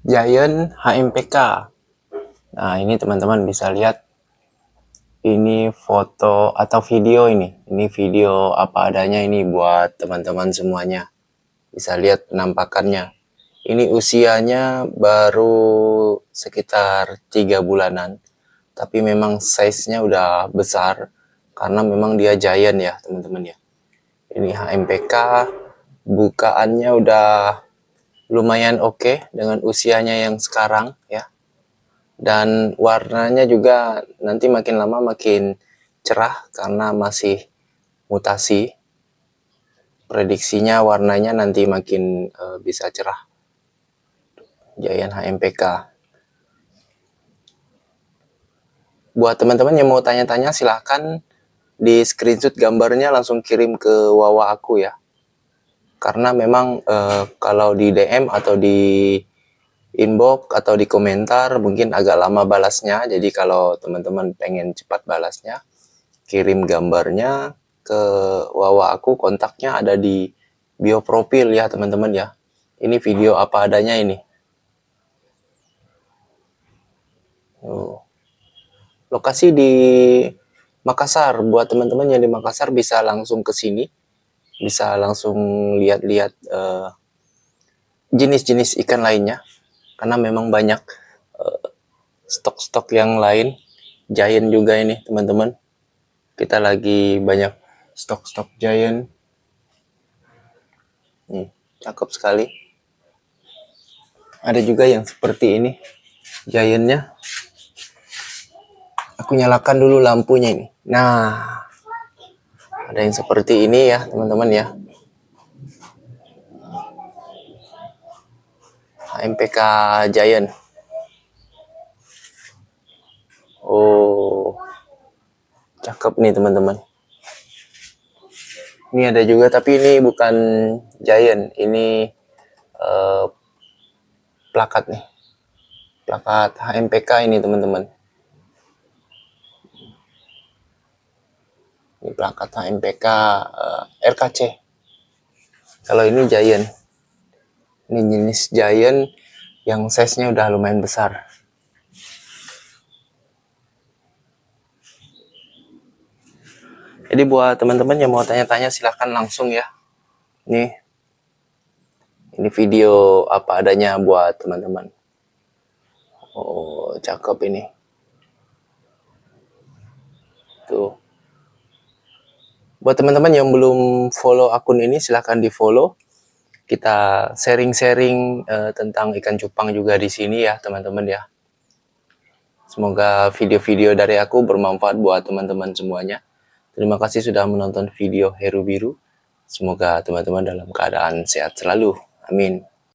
Giant HMPK. Nah, ini teman-teman bisa lihat. Ini foto atau video ini. Ini video apa adanya ini buat teman-teman semuanya. Bisa lihat penampakannya. Ini usianya baru sekitar 3 bulanan. Tapi memang size-nya udah besar. Karena memang dia giant ya teman-teman ya. Ini HMPK. Bukaannya udah lumayan oke dengan usianya yang sekarang ya. Dan warnanya juga nanti makin lama makin cerah karena masih mutasi. Prediksinya warnanya nanti makin bisa cerah. Giant HMPK. Buat teman-teman yang mau tanya-tanya silahkan di screenshot gambarnya langsung kirim ke Wawa aku ya. Karena memang kalau di DM atau di inbox atau di komentar mungkin agak lama balasnya. Jadi kalau teman-teman pengen cepat balasnya, kirim gambarnya ke Wawa aku, kontaknya ada di bio profil ya teman-teman ya. Ini video apa adanya ini. Lokasi di Makassar. Buat teman-teman yang di Makassar bisa langsung ke sini, bisa langsung lihat-lihat jenis-jenis ikan lainnya. Karena memang banyak stok-stok yang lain. Giant juga ini teman-teman. Kita lagi banyak stok-stok giant. Cakep sekali. Ada juga yang seperti ini giantnya. Aku nyalakan dulu lampunya ini. Nah, ada yang seperti ini ya teman-teman ya. HMPK Giant. Oh, cakep nih teman-teman. Ini ada juga tapi ini bukan Giant. Ini plakat nih. Plakat HMPK ini teman-teman. Ini plakat HMPK RKC. Kalau ini Giant. Ini jenis Giant yang size-nya udah lumayan besar. Jadi buat teman-teman yang mau tanya-tanya silahkan langsung ya. Ini video apa adanya buat teman-teman. Oh, cakep ini. Tuh. Buat teman-teman yang belum follow akun ini silahkan di follow. Kita sharing-sharing tentang ikan cupang juga di sini ya teman-teman ya. Semoga video-video dari aku bermanfaat buat teman-teman semuanya. Terima kasih sudah menonton video Heru Biru. Semoga teman-teman dalam keadaan sehat selalu. Amin.